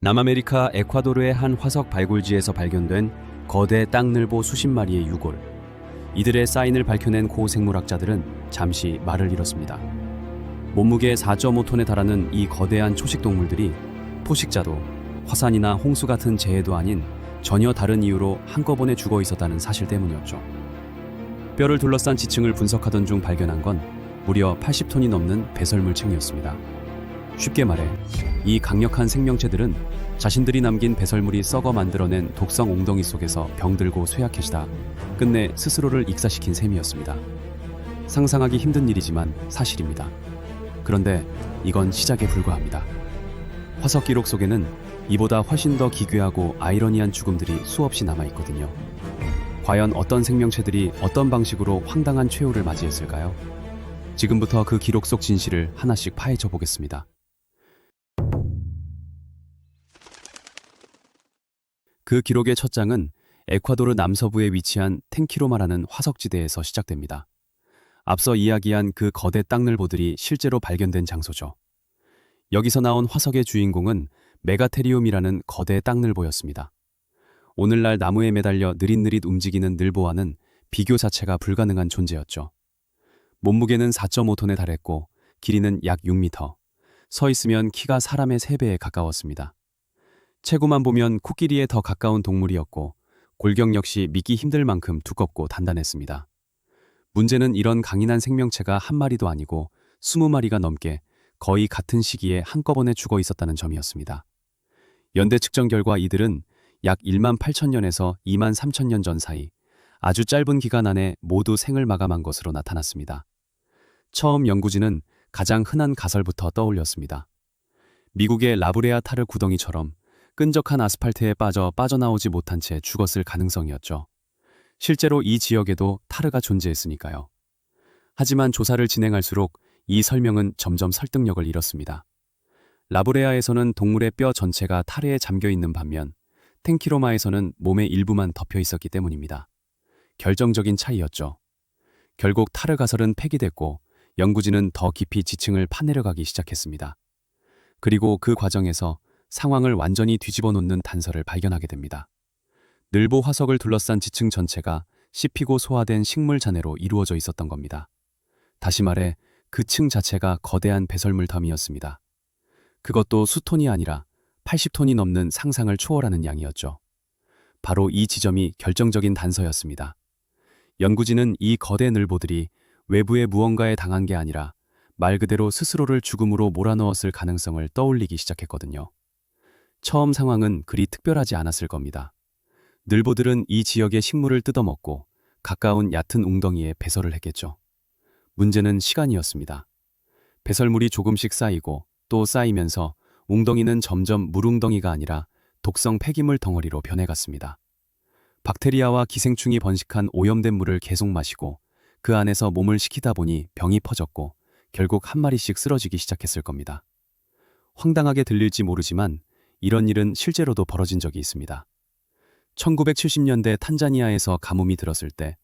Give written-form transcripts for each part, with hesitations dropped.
남아메리카 에콰도르의 한 화석 발굴지에서 발견된 거대 땅늘보 수십 마리의 유골. 이들의 사인을 밝혀낸 고생물학자들은 잠시 말을 잃었습니다. 몸무게 4.5톤에 달하는 이 거대한 초식 동물들이 포식자도 화산이나 홍수 같은 재해도 아닌 전혀 다른 이유로 한꺼번에 죽어 있었다는 사실 때문이었죠. 뼈를 둘러싼 지층을 분석하던 중 발견한 건 무려 80톤이 넘는 배설물층이었습니다. 쉽게 말해 이 강력한 생명체들은 자신들이 남긴 배설물이 썩어 만들어낸 독성 웅덩이 속에서 병들고 쇠약해지다 끝내 스스로를 익사시킨 셈이었습니다. 상상하기 힘든 일이지만 사실입니다. 그런데 이건 시작에 불과합니다. 화석 기록 속에는 이보다 훨씬 더 기괴하고 아이러니한 죽음들이 수없이 남아있거든요. 과연 어떤 생명체들이 어떤 방식으로 황당한 최후를 맞이했을까요? 지금부터 그 기록 속 진실을 하나씩 파헤쳐 보겠습니다. 그 기록의 첫 장은 에콰도르 남서부에 위치한 텐키로마라는 화석지대에서 시작됩니다. 앞서 이야기한 그 거대 땅늘보들이 실제로 발견된 장소죠. 여기서 나온 화석의 주인공은 메가테리움이라는 거대 땅늘보였습니다. 오늘날 나무에 매달려 느릿느릿 움직이는 늘보와는 비교 자체가 불가능한 존재였죠. 몸무게는 4.5톤에 달했고 길이는 약 6m, 서 있으면 키가 사람의 3배에 가까웠습니다. 체구만 보면 코끼리에 더 가까운 동물이었고 골격 역시 믿기 힘들 만큼 두껍고 단단했습니다. 문제는 이런 강인한 생명체가 한 마리도 아니고 20마리가 넘게 거의 같은 시기에 한꺼번에 죽어 있었다는 점이었습니다. 연대 측정 결과 이들은 약 1만 8천년에서 2만 3천년 전 사이 아주 짧은 기간 안에 모두 생을 마감한 것으로 나타났습니다. 처음 연구진은 가장 흔한 가설부터 떠올렸습니다. 미국의 라브레아 타르 구덩이처럼 끈적한 아스팔트에 빠져나오지 못한 채 죽었을 가능성이었죠. 실제로 이 지역에도 타르가 존재했으니까요. 하지만 조사를 진행할수록 이 설명은 점점 설득력을 잃었습니다. 라브레아에서는 동물의 뼈 전체가 타르에 잠겨 있는 반면 텐키로마에서는 몸의 일부만 덮여 있었기 때문입니다. 결정적인 차이였죠. 결국 타르 가설은 폐기됐고 연구진은 더 깊이 지층을 파내려가기 시작했습니다. 그리고 그 과정에서 상황을 완전히 뒤집어 놓는 단서를 발견하게 됩니다. 늘보 화석을 둘러싼 지층 전체가 씹히고 소화된 식물 잔해로 이루어져 있었던 겁니다. 다시 말해 그 층 자체가 거대한 배설물 덤이었습니다. 그것도 수톤이 아니라 80톤이 넘는 상상을 초월하는 양이었죠. 바로 이 지점이 결정적인 단서였습니다. 연구진은 이 거대 늘보들이 외부의 무언가에 당한 게 아니라 말 그대로 스스로를 죽음으로 몰아넣었을 가능성을 떠올리기 시작했거든요. 처음 상황은 그리 특별하지 않았을 겁니다. 늘보들은 이 지역의 식물을 뜯어먹고 가까운 얕은 웅덩이에 배설을 했겠죠. 문제는 시간이었습니다. 배설물이 조금씩 쌓이고 또 쌓이면서 웅덩이는 점점 물웅덩이가 아니라 독성 폐기물 덩어리로 변해갔습니다. 박테리아와 기생충이 번식한 오염된 물을 계속 마시고 그 안에서 몸을 식히다 보니 병이 퍼졌고 결국 한 마리씩 쓰러지기 시작했을 겁니다. 황당하게 들릴지 모르지만 이런 일은 실제로도 벌어진 적이 있습니다. 1970년대 탄자니아에서 가뭄이 들었을 때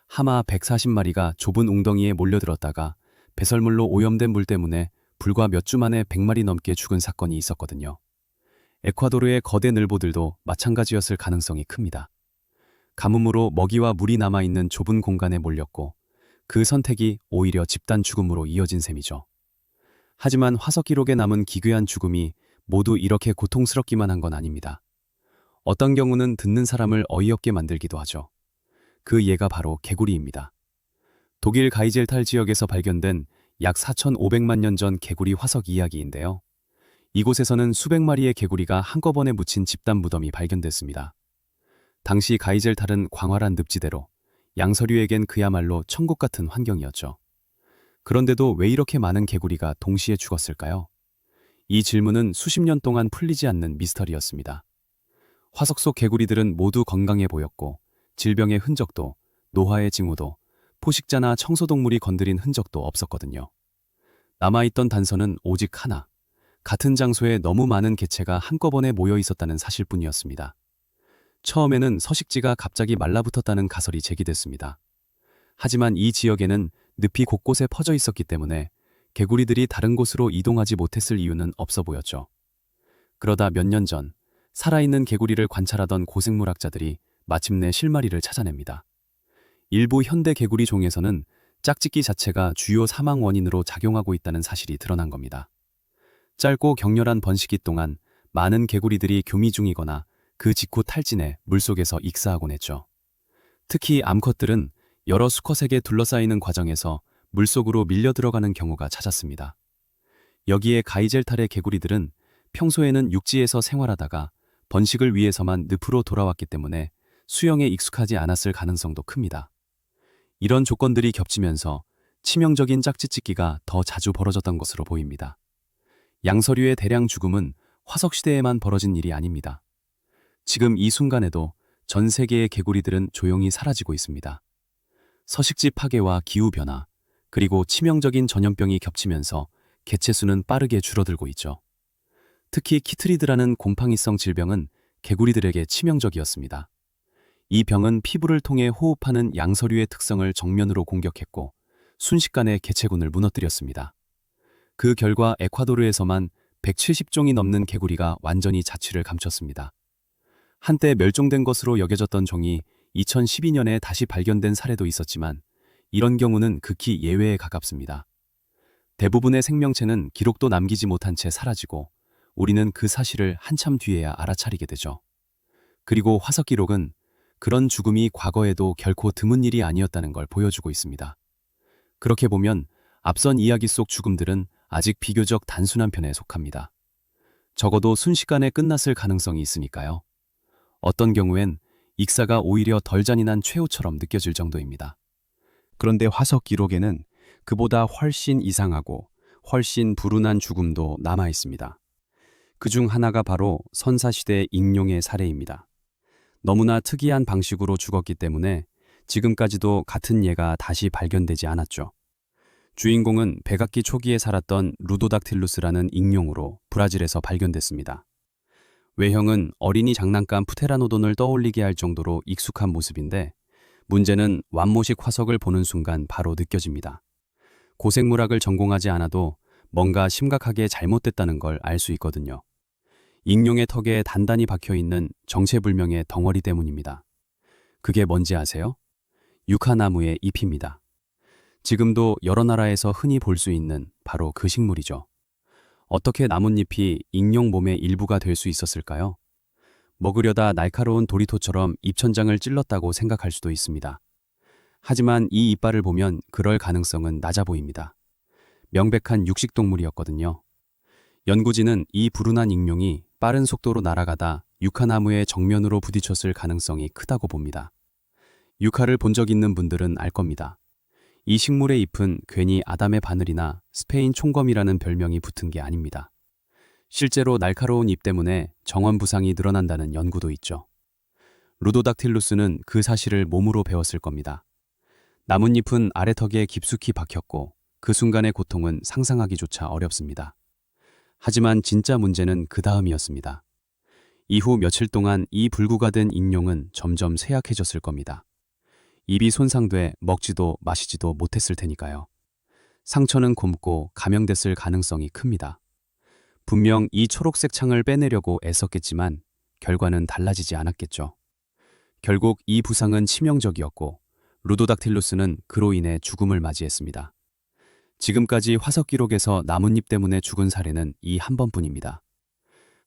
하마 140마리가 좁은 웅덩이에 몰려들었다가 배설물로 오염된 물 때문에 불과 몇 주 만에 100마리 넘게 죽은 사건이 있었거든요. 에콰도르의 거대 늘보들도 마찬가지였을 가능성이 큽니다. 가뭄으로 먹이와 물이 남아있는 좁은 공간에 몰렸고 그 선택이 오히려 집단 죽음으로 이어진 셈이죠. 하지만 화석 기록에 남은 기괴한 죽음이 모두 이렇게 고통스럽기만 한 건 아닙니다. 어떤 경우는 듣는 사람을 어이없게 만들기도 하죠. 그 예가 바로 개구리입니다. 독일 가이젤탈 지역에서 발견된 약 4,500만 년 전 개구리 화석 이야기인데요. 이곳에서는 수백 마리의 개구리가 한꺼번에 묻힌 집단 무덤이 발견됐습니다. 당시 가이젤탈은 광활한 늪지대로 양서류에겐 그야말로 천국 같은 환경이었죠. 그런데도 왜 이렇게 많은 개구리가 동시에 죽었을까요? 이 질문은 수십 년 동안 풀리지 않는 미스터리였습니다. 화석 속 개구리들은 모두 건강해 보였고 질병의 흔적도, 노화의 징후도, 포식자나 청소동물이 건드린 흔적도 없었거든요. 남아있던 단서는 오직 하나, 같은 장소에 너무 많은 개체가 한꺼번에 모여 있었다는 사실뿐이었습니다. 처음에는 서식지가 갑자기 말라붙었다는 가설이 제기됐습니다. 하지만 이 지역에는 늪이 곳곳에 퍼져 있었기 때문에 개구리들이 다른 곳으로 이동하지 못했을 이유는 없어 보였죠. 그러다 몇 년 전 살아있는 개구리를 관찰하던 고생물학자들이 마침내 실마리를 찾아냅니다. 일부 현대 개구리 종에서는 짝짓기 자체가 주요 사망 원인으로 작용하고 있다는 사실이 드러난 겁니다. 짧고 격렬한 번식기 동안 많은 개구리들이 교미 중이거나 그 직후 탈진해 물속에서 익사하곤 했죠. 특히 암컷들은 여러 수컷에게 둘러싸이는 과정에서 물속으로 밀려 들어가는 경우가 잦았습니다. 여기에 가이젤탈의 개구리들은 평소에는 육지에서 생활하다가 번식을 위해서만 늪으로 돌아왔기 때문에 수영에 익숙하지 않았을 가능성도 큽니다. 이런 조건들이 겹치면서 치명적인 짝짓기가 더 자주 벌어졌던 것으로 보입니다. 양서류의 대량 죽음은 화석시대에만 벌어진 일이 아닙니다. 지금 이 순간에도 전 세계의 개구리들은 조용히 사라지고 있습니다. 서식지 파괴와 기후변화, 그리고 치명적인 전염병이 겹치면서 개체수는 빠르게 줄어들고 있죠. 특히 키트리드라는 곰팡이성 질병은 개구리들에게 치명적이었습니다. 이 병은 피부를 통해 호흡하는 양서류의 특성을 정면으로 공격했고 순식간에 개체군을 무너뜨렸습니다. 그 결과 에콰도르에서만 170종이 넘는 개구리가 완전히 자취를 감췄습니다. 한때 멸종된 것으로 여겨졌던 종이 2012년에 다시 발견된 사례도 있었지만 이런 경우는 극히 예외에 가깝습니다. 대부분의 생명체는 기록도 남기지 못한 채 사라지고 우리는 그 사실을 한참 뒤에야 알아차리게 되죠. 그리고 화석 기록은 그런 죽음이 과거에도 결코 드문 일이 아니었다는 걸 보여주고 있습니다. 그렇게 보면 앞선 이야기 속 죽음들은 아직 비교적 단순한 편에 속합니다. 적어도 순식간에 끝났을 가능성이 있으니까요. 어떤 경우엔 익사가 오히려 덜 잔인한 최후처럼 느껴질 정도입니다. 그런데 화석 기록에는 그보다 훨씬 이상하고 훨씬 불운한 죽음도 남아 있습니다. 그중 하나가 바로 선사시대 익룡의 사례입니다. 너무나 특이한 방식으로 죽었기 때문에 지금까지도 같은 예가 다시 발견되지 않았죠. 주인공은 백악기 초기에 살았던 루도닥틸루스라는 익룡으로 브라질에서 발견됐습니다. 외형은 어린이 장난감 프테라노돈을 떠올리게 할 정도로 익숙한 모습인데 문제는 완모식 화석을 보는 순간 바로 느껴집니다. 고생물학을 전공하지 않아도 뭔가 심각하게 잘못됐다는 걸 알 수 있거든요. 익룡의 턱에 단단히 박혀있는 정체불명의 덩어리 때문입니다. 그게 뭔지 아세요? 유카나무의 잎입니다. 지금도 여러 나라에서 흔히 볼 수 있는 바로 그 식물이죠. 어떻게 나뭇잎이 익룡 몸의 일부가 될 수 있었을까요? 먹으려다 날카로운 도리토처럼 잎천장을 찔렀다고 생각할 수도 있습니다. 하지만 이 이빨을 보면 그럴 가능성은 낮아 보입니다. 명백한 육식동물이었거든요. 연구진은 이 불운한 익룡이 빠른 속도로 날아가다 유카나무의 정면으로 부딪혔을 가능성이 크다고 봅니다. 유카를 본 적 있는 분들은 알 겁니다. 이 식물의 잎은 괜히 아담의 바늘이나 스페인 총검이라는 별명이 붙은 게 아닙니다. 실제로 날카로운 잎 때문에 정원 부상이 늘어난다는 연구도 있죠. 루도닥틸루스는 그 사실을 몸으로 배웠을 겁니다. 나뭇잎은 아래턱에 깊숙이 박혔고 그 순간의 고통은 상상하기조차 어렵습니다. 하지만 진짜 문제는 그 다음이었습니다. 이후 며칠 동안 이 불구가 된 익룡은 점점 쇠약해졌을 겁니다. 입이 손상돼 먹지도 마시지도 못했을 테니까요. 상처는 곪고 감염됐을 가능성이 큽니다. 분명 이 초록색 창을 빼내려고 애썼겠지만 결과는 달라지지 않았겠죠. 결국 이 부상은 치명적이었고 루도닥틸루스는 그로 인해 죽음을 맞이했습니다. 지금까지 화석 기록에서 나뭇잎 때문에 죽은 사례는 이 한 번뿐입니다.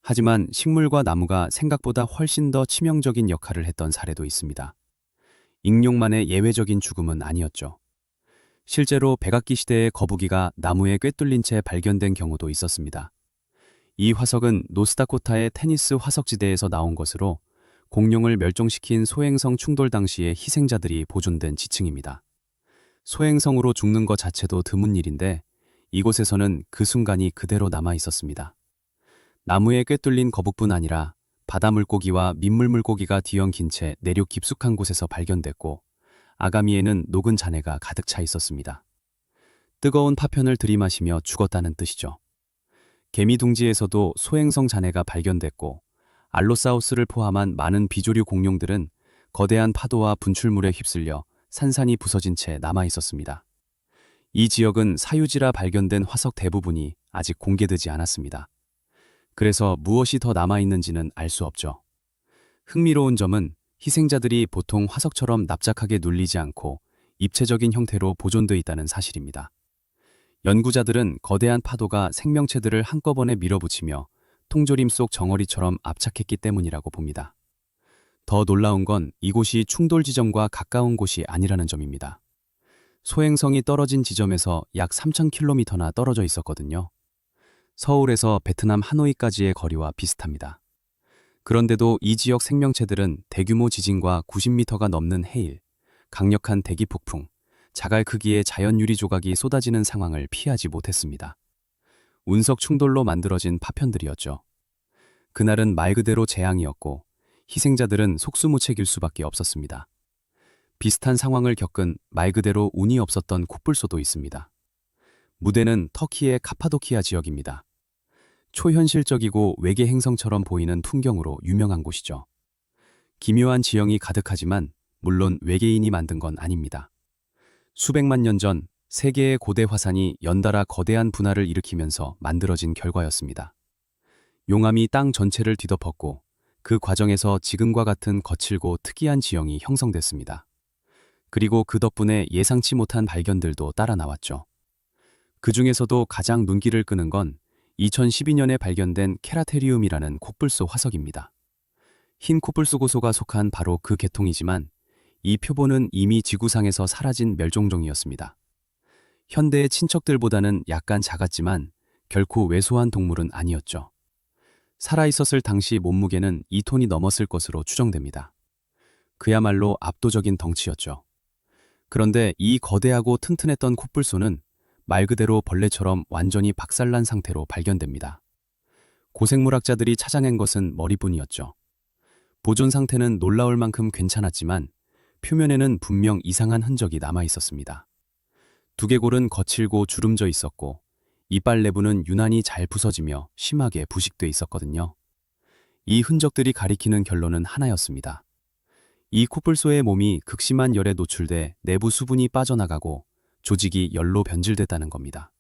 하지만 식물과 나무가 생각보다 훨씬 더 치명적인 역할을 했던 사례도 있습니다. 익룡만의 예외적인 죽음은 아니었죠. 실제로 백악기 시대의 거북이가 나무에 꿰뚫린 채 발견된 경우도 있었습니다. 이 화석은 노스다코타의 테니스 화석지대에서 나온 것으로 공룡을 멸종시킨 소행성 충돌 당시의 희생자들이 보존된 지층입니다. 소행성으로 죽는 것 자체도 드문 일인데 이곳에서는 그 순간이 그대로 남아 있었습니다. 나무에 꿰뚫린 거북뿐 아니라 바다물고기와 민물물고기가 뒤엉킨 채 내륙 깊숙한 곳에서 발견됐고 아가미에는 녹은 잔해가 가득 차 있었습니다. 뜨거운 파편을 들이마시며 죽었다는 뜻이죠. 개미 둥지에서도 소행성 잔해가 발견됐고 알로사우스를 포함한 많은 비조류 공룡들은 거대한 파도와 분출물에 휩쓸려 산산이 부서진 채 남아 있었습니다. 이 지역은 사유지라 발견된 화석 대부분이 아직 공개되지 않았습니다. 그래서 무엇이 더 남아있는지는 알 수 없죠. 흥미로운 점은 희생자들이 보통 화석처럼 납작하게 눌리지 않고 입체적인 형태로 보존돼 있다는 사실입니다. 연구자들은 거대한 파도가 생명체들을 한꺼번에 밀어붙이며 통조림 속 정어리처럼 압착했기 때문이라고 봅니다. 더 놀라운 건 이곳이 충돌 지점과 가까운 곳이 아니라는 점입니다. 소행성이 떨어진 지점에서 약 3,000km나 떨어져 있었거든요. 서울에서 베트남 하노이까지의 거리와 비슷합니다. 그런데도 이 지역 생명체들은 대규모 지진과 90m가 넘는 해일, 강력한 대기 폭풍, 자갈 크기의 자연 유리 조각이 쏟아지는 상황을 피하지 못했습니다. 운석 충돌로 만들어진 파편들이었죠. 그날은 말 그대로 재앙이었고 희생자들은 속수무책일 수밖에 없었습니다. 비슷한 상황을 겪은 말 그대로 운이 없었던 코뿔소도 있습니다. 무대는 터키의 카파도키아 지역입니다. 초현실적이고 외계 행성처럼 보이는 풍경으로 유명한 곳이죠. 기묘한 지형이 가득하지만 물론 외계인이 만든 건 아닙니다. 수백만 년 전 세계의 고대 화산이 연달아 거대한 분화를 일으키면서 만들어진 결과였습니다. 용암이 땅 전체를 뒤덮었고 그 과정에서 지금과 같은 거칠고 특이한 지형이 형성됐습니다. 그리고 그 덕분에 예상치 못한 발견들도 따라 나왔죠. 그 중에서도 가장 눈길을 끄는 건 2012년에 발견된 케라테리움이라는 코뿔소 화석입니다. 흰 코뿔소 고소가 속한 바로 그 계통이지만 이 표본은 이미 지구상에서 사라진 멸종종이었습니다. 현대의 친척들보다는 약간 작았지만 결코 왜소한 동물은 아니었죠. 살아있었을 당시 몸무게는 2톤이 넘었을 것으로 추정됩니다. 그야말로 압도적인 덩치였죠. 그런데 이 거대하고 튼튼했던 코뿔소는 말 그대로 벌레처럼 완전히 박살난 상태로 발견됩니다. 고생물학자들이 찾아낸 것은 머리뿐이었죠. 보존 상태는 놀라울 만큼 괜찮았지만 표면에는 분명 이상한 흔적이 남아 있었습니다. 두개골은 거칠고 주름져 있었고 이빨 내부는 유난히 잘 부서지며 심하게 부식돼 있었거든요. 이 흔적들이 가리키는 결론은 하나였습니다. 이 코뿔소의 몸이 극심한 열에 노출돼 내부 수분이 빠져나가고 조직이 열로 변질됐다는 겁니다.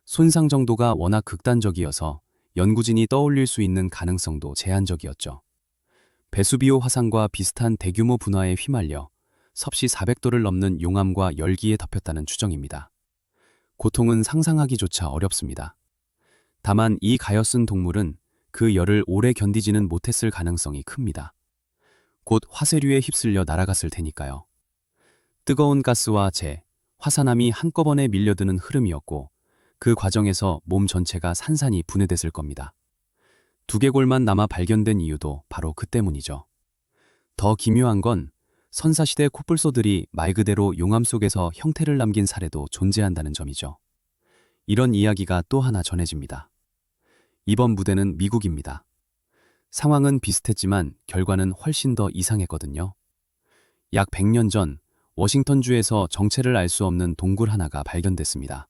손상 정도가 워낙 극단적이어서 연구진이 떠올릴 수 있는 가능성도 제한적이었죠. 베수비오 화산과 비슷한 대규모 분화에 휘말려 섭씨 400도를 넘는 용암과 열기에 덮였다는 추정입니다. 고통은 상상하기조차 어렵습니다. 다만 이 가엾은 동물은 그 열을 오래 견디지는 못했을 가능성이 큽니다. 곧 화쇄류에 휩쓸려 날아갔을 테니까요. 뜨거운 가스와 재, 화산암이 한꺼번에 밀려드는 흐름이었고 그 과정에서 몸 전체가 산산이 분해됐을 겁니다. 두개골만 남아 발견된 이유도 바로 그 때문이죠. 더 기묘한 건 선사시대 코뿔소들이 말 그대로 용암 속에서 형태를 남긴 사례도 존재한다는 점이죠. 이런 이야기가 또 하나 전해집니다. 이번 무대는 미국입니다. 상황은 비슷했지만 결과는 훨씬 더 이상했거든요. 약 100년 전 워싱턴주에서 정체를 알 수 없는 동굴 하나가 발견됐습니다.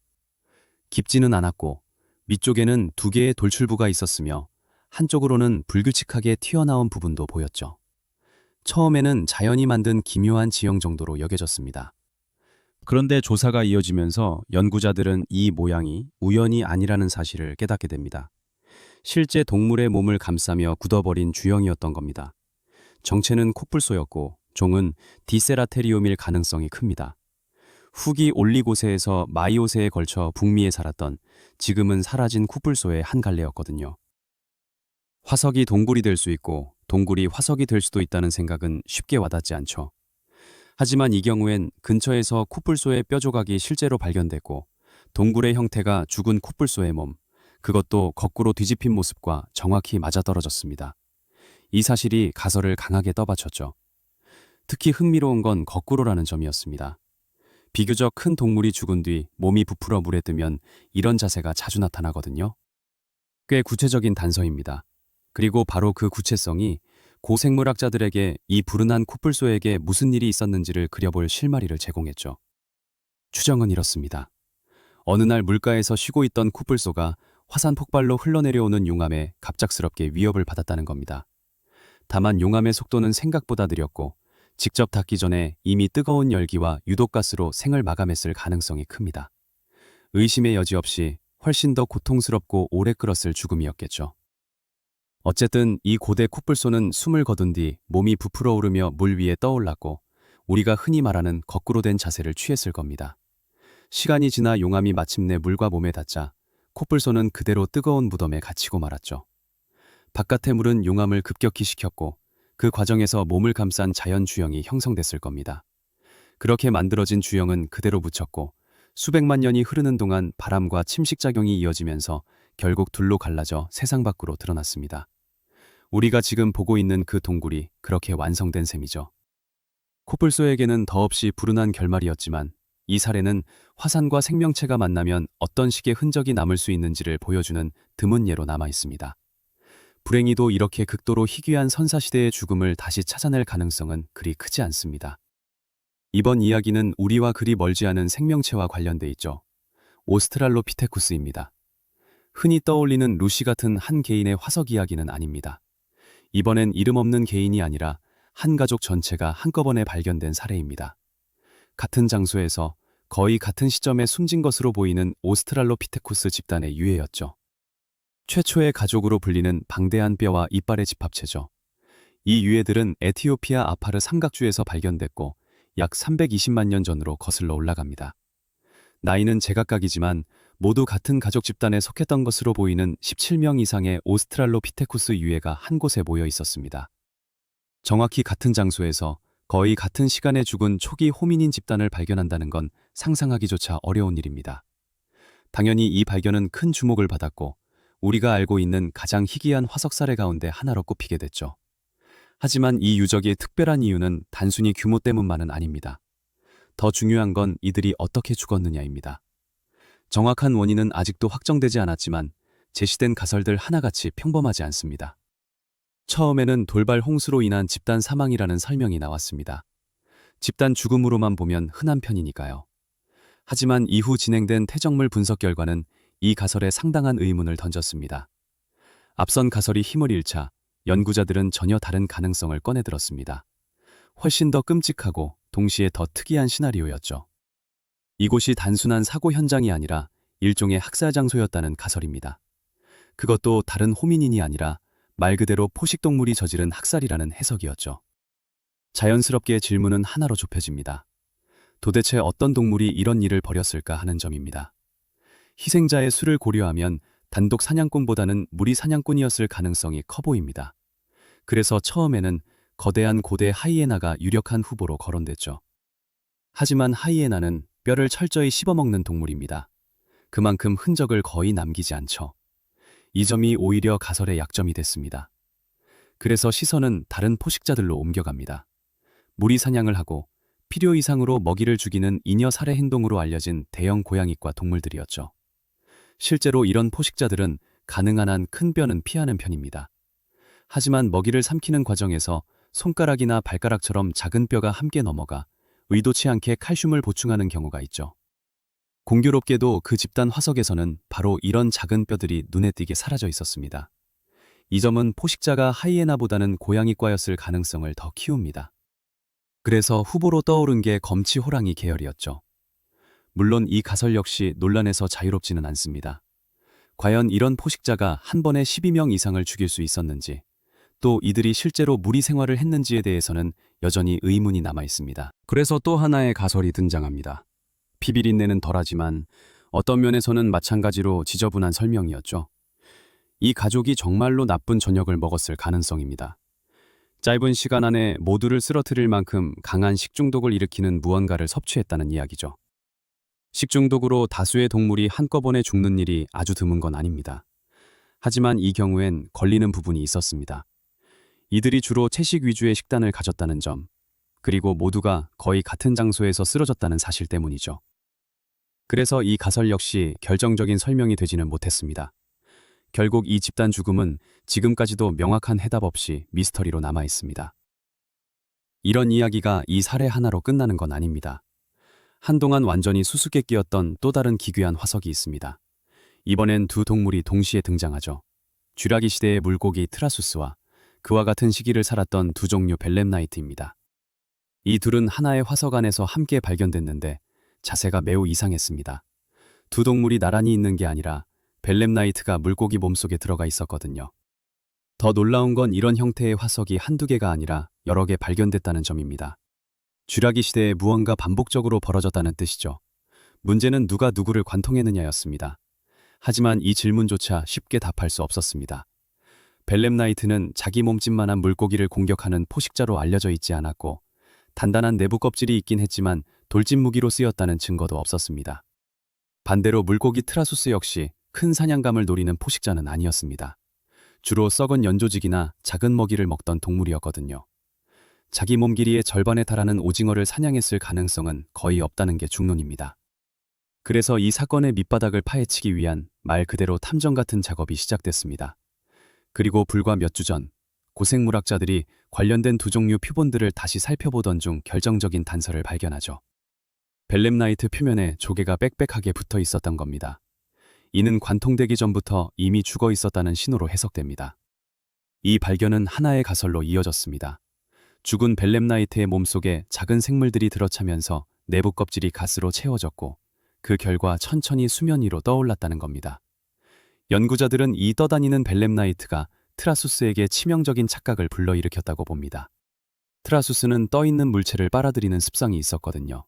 깊지는 않았고 밑쪽에는 2개의 돌출부가 있었으며 한쪽으로는 불규칙하게 튀어나온 부분도 보였죠. 처음에는 자연이 만든 기묘한 지형 정도로 여겨졌습니다. 그런데 조사가 이어지면서 연구자들은 이 모양이 우연이 아니라는 사실을 깨닫게 됩니다. 실제 동물의 몸을 감싸며 굳어버린 주형이었던 겁니다. 정체는 코뿔소였고 종은 디세라테리움일 가능성이 큽니다. 후기 올리고세에서 마이오세에 걸쳐 북미에 살았던 지금은 사라진 코뿔소의 한 갈래였거든요. 화석이 동굴이 될 수 있고 동굴이 화석이 될 수도 있다는 생각은 쉽게 와닿지 않죠. 하지만 이 경우엔 근처에서 코뿔소의 뼈 조각이 실제로 발견됐고 동굴의 형태가 죽은 코뿔소의 몸, 그것도 거꾸로 뒤집힌 모습과 정확히 맞아떨어졌습니다. 이 사실이 가설을 강하게 떠받쳤죠. 특히 흥미로운 건 거꾸로라는 점이었습니다. 비교적 큰 동물이 죽은 뒤 몸이 부풀어 물에 뜨면 이런 자세가 자주 나타나거든요. 꽤 구체적인 단서입니다. 그리고 바로 그 구체성이 고생물학자들에게 이 불운한 코뿔소에게 무슨 일이 있었는지를 그려볼 실마리를 제공했죠. 추정은 이렇습니다. 어느 날 물가에서 쉬고 있던 코뿔소가 화산 폭발로 흘러내려오는 용암에 갑작스럽게 위협을 받았다는 겁니다. 다만 용암의 속도는 생각보다 느렸고 직접 닿기 전에 이미 뜨거운 열기와 유독가스로 생을 마감했을 가능성이 큽니다. 의심의 여지 없이 훨씬 더 고통스럽고 오래 끓었을 죽음이었겠죠. 어쨌든 이 고대 코뿔소는 숨을 거둔 뒤 몸이 부풀어 오르며 물 위에 떠올랐고 우리가 흔히 말하는 거꾸로 된 자세를 취했을 겁니다. 시간이 지나 용암이 마침내 물과 몸에 닿자 코뿔소는 그대로 뜨거운 무덤에 갇히고 말았죠. 바깥의 물은 용암을 급격히 식혔고 그 과정에서 몸을 감싼 자연 주영이 형성됐을 겁니다. 그렇게 만들어진 주영은 그대로 묻혔고 수백만 년이 흐르는 동안 바람과 침식작용이 이어지면서 결국 둘로 갈라져 세상 밖으로 드러났습니다. 우리가 지금 보고 있는 그 동굴이 그렇게 완성된 셈이죠. 코뿔소에게는 더없이 불운한 결말이었지만 이 사례는 화산과 생명체가 만나면 어떤 식의 흔적이 남을 수 있는지를 보여주는 드문 예로 남아 있습니다. 불행히도 이렇게 극도로 희귀한 선사시대의 죽음을 다시 찾아낼 가능성은 그리 크지 않습니다. 이번 이야기는 우리와 그리 멀지 않은 생명체와 관련돼 있죠. 오스트랄로피테쿠스입니다. 흔히 떠올리는 루시 같은 한 개인의 화석 이야기는 아닙니다. 이번엔 이름 없는 개인이 아니라 한 가족 전체가 한꺼번에 발견된 사례입니다. 같은 장소에서 거의 같은 시점에 숨진 것으로 보이는 오스트랄로피테쿠스 집단의 유해였죠. 최초의 가족으로 불리는 방대한 뼈와 이빨의 집합체죠. 이 유해들은 에티오피아 아파르 삼각주에서 발견됐고 약 320만 년 전으로 거슬러 올라갑니다. 나이는 제각각이지만 모두 같은 가족 집단에 속했던 것으로 보이는 17명 이상의 오스트랄로피테쿠스 유해가 한 곳에 모여 있었습니다. 정확히 같은 장소에서 거의 같은 시간에 죽은 초기 호미닌 집단을 발견한다는 건 상상하기조차 어려운 일입니다. 당연히 이 발견은 큰 주목을 받았고 우리가 알고 있는 가장 희귀한 화석 사례 가운데 하나로 꼽히게 됐죠. 하지만 이 유적의 특별한 이유는 단순히 규모 때문만은 아닙니다. 더 중요한 건 이들이 어떻게 죽었느냐입니다. 정확한 원인은 아직도 확정되지 않았지만 제시된 가설들 하나같이 평범하지 않습니다. 처음에는 돌발 홍수로 인한 집단 사망이라는 설명이 나왔습니다. 집단 죽음으로만 보면 흔한 편이니까요. 하지만 이후 진행된 퇴적물 분석 결과는 이 가설에 상당한 의문을 던졌습니다. 앞선 가설이 힘을 잃자 연구자들은 전혀 다른 가능성을 꺼내들었습니다. 훨씬 더 끔찍하고 동시에 더 특이한 시나리오였죠. 이곳이 단순한 사고 현장이 아니라 일종의 학살 장소였다는 가설입니다. 그것도 다른 호미닌이 아니라 말 그대로 포식동물이 저지른 학살이라는 해석이었죠. 자연스럽게 질문은 하나로 좁혀집니다. 도대체 어떤 동물이 이런 일을 벌였을까 하는 점입니다. 희생자의 수를 고려하면 단독 사냥꾼보다는 무리 사냥꾼이었을 가능성이 커 보입니다. 그래서 처음에는 거대한 고대 하이에나가 유력한 후보로 거론됐죠. 하지만 하이에나는 뼈를 철저히 씹어먹는 동물입니다. 그만큼 흔적을 거의 남기지 않죠. 이 점이 오히려 가설의 약점이 됐습니다. 그래서 시선은 다른 포식자들로 옮겨갑니다. 무리 사냥을 하고 필요 이상으로 먹이를 죽이는 잉여 살해 행동으로 알려진 대형 고양이과 동물들이었죠. 실제로 이런 포식자들은 가능한 한 큰 뼈는 피하는 편입니다. 하지만 먹이를 삼키는 과정에서 손가락이나 발가락처럼 작은 뼈가 함께 넘어가 의도치 않게 칼슘을 보충하는 경우가 있죠. 공교롭게도 그 집단 화석에서는 바로 이런 작은 뼈들이 눈에 띄게 사라져 있었습니다. 이 점은 포식자가 하이에나보다는 고양이과였을 가능성을 더 키웁니다. 그래서 후보로 떠오른 게 검치 호랑이 계열이었죠. 물론 이 가설 역시 논란에서 자유롭지는 않습니다. 과연 이런 포식자가 한 번에 12명 이상을 죽일 수 있었는지, 또 이들이 실제로 무리 생활을 했는지에 대해서는 여전히 의문이 남아 있습니다. 그래서 또 하나의 가설이 등장합니다. 비비린내는 덜하지만 어떤 면에서는 마찬가지로 지저분한 설명이었죠. 이 가족이 정말로 나쁜 저녁을 먹었을 가능성입니다. 짧은 시간 안에 모두를 쓰러뜨릴 만큼 강한 식중독을 일으키는 무언가를 섭취했다는 이야기죠. 식중독으로 다수의 동물이 한꺼번에 죽는 일이 아주 드문 건 아닙니다. 하지만 이 경우엔 걸리는 부분이 있었습니다. 이들이 주로 채식 위주의 식단을 가졌다는 점, 그리고 모두가 거의 같은 장소에서 쓰러졌다는 사실 때문이죠. 그래서 이 가설 역시 결정적인 설명이 되지는 못했습니다. 결국 이 집단 죽음은 지금까지도 명확한 해답 없이 미스터리로 남아 있습니다. 이런 이야기가 이 사례 하나로 끝나는 건 아닙니다. 한동안 완전히 수수께끼였던 또 다른 기괴한 화석이 있습니다. 이번엔 두 동물이 동시에 등장하죠. 쥐라기 시대의 물고기 트라수스와 그와 같은 시기를 살았던 두 종류 벨렘나이트입니다. 이 둘은 하나의 화석 안에서 함께 발견됐는데 자세가 매우 이상했습니다. 두 동물이 나란히 있는 게 아니라 벨렘나이트가 물고기 몸속에 들어가 있었거든요. 더 놀라운 건 이런 형태의 화석이 한두 개가 아니라 여러 개 발견됐다는 점입니다. 쥐라기 시대에 무언가 반복적으로 벌어졌다는 뜻이죠. 문제는 누가 누구를 관통했느냐였습니다. 하지만 이 질문조차 쉽게 답할 수 없었습니다. 벨렘나이트는 자기 몸집만한 물고기를 공격하는 포식자로 알려져 있지 않았고, 단단한 내부 껍질이 있긴 했지만 돌진 무기로 쓰였다는 증거도 없었습니다. 반대로 물고기 트라수스 역시 큰 사냥감을 노리는 포식자는 아니었습니다. 주로 썩은 연조직이나 작은 먹이를 먹던 동물이었거든요. 자기 몸 길이의 절반에 달하는 오징어를 사냥했을 가능성은 거의 없다는 게 중론입니다. 그래서 이 사건의 밑바닥을 파헤치기 위한 말 그대로 탐정 같은 작업이 시작됐습니다. 그리고 불과 몇 주 전, 고생물학자들이 관련된 두 종류 표본들을 다시 살펴보던 중 결정적인 단서를 발견하죠. 벨렘나이트 표면에 조개가 빽빽하게 붙어 있었던 겁니다. 이는 관통되기 전부터 이미 죽어 있었다는 신호로 해석됩니다. 이 발견은 하나의 가설로 이어졌습니다. 죽은 벨렘나이트의 몸속에 작은 생물들이 들어차면서 내부 껍질이 가스로 채워졌고, 그 결과 천천히 수면 위로 떠올랐다는 겁니다. 연구자들은 이 떠다니는 벨렘나이트가 트라수스에게 치명적인 착각을 불러일으켰다고 봅니다. 트라수스는 떠있는 물체를 빨아들이는 습성이 있었거든요.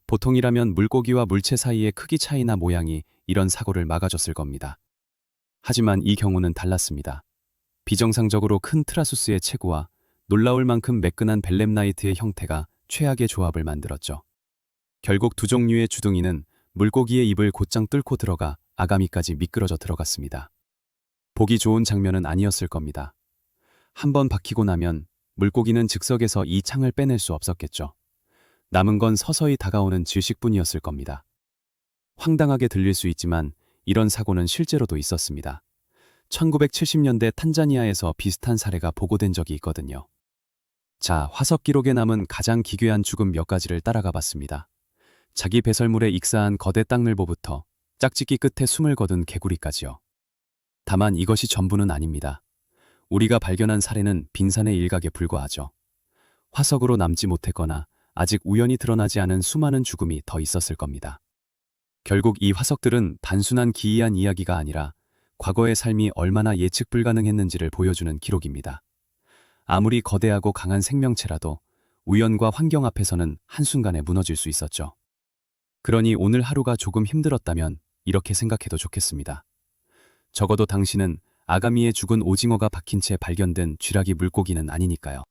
보통이라면 물고기와 물체 사이의 크기 차이나 모양이 이런 사고를 막아줬을 겁니다. 하지만 이 경우는 달랐습니다. 비정상적으로 큰 트라수스의 체구와 놀라울 만큼 매끈한 벨렘나이트의 형태가 최악의 조합을 만들었죠. 결국 두 종류의 주둥이는 물고기의 입을 곧장 뚫고 들어가 아가미까지 미끄러져 들어갔습니다. 보기 좋은 장면은 아니었을 겁니다. 한번 박히고 나면 물고기는 즉석에서 이 창을 빼낼 수 없었겠죠. 남은 건 서서히 다가오는 질식뿐이었을 겁니다. 황당하게 들릴 수 있지만 이런 사고는 실제로도 있었습니다. 1970년대 탄자니아에서 비슷한 사례가 보고된 적이 있거든요. 자, 화석 기록에 남은 가장 기괴한 죽음 몇 가지를 따라가 봤습니다. 자기 배설물에 익사한 거대 땅늘보부터 짝짓기 끝에 숨을 거둔 개구리까지요. 다만 이것이 전부는 아닙니다. 우리가 발견한 사례는 빙산의 일각에 불과하죠. 화석으로 남지 못했거나 아직 우연히 드러나지 않은 수많은 죽음이 더 있었을 겁니다. 결국 이 화석들은 단순한 기이한 이야기가 아니라 과거의 삶이 얼마나 예측 불가능했는지를 보여주는 기록입니다. 아무리 거대하고 강한 생명체라도 우연과 환경 앞에서는 한순간에 무너질 수 있었죠. 그러니 오늘 하루가 조금 힘들었다면 이렇게 생각해도 좋겠습니다. 적어도 당신은 아가미에 죽은 오징어가 박힌 채 발견된 쥐라기 물고기는 아니니까요.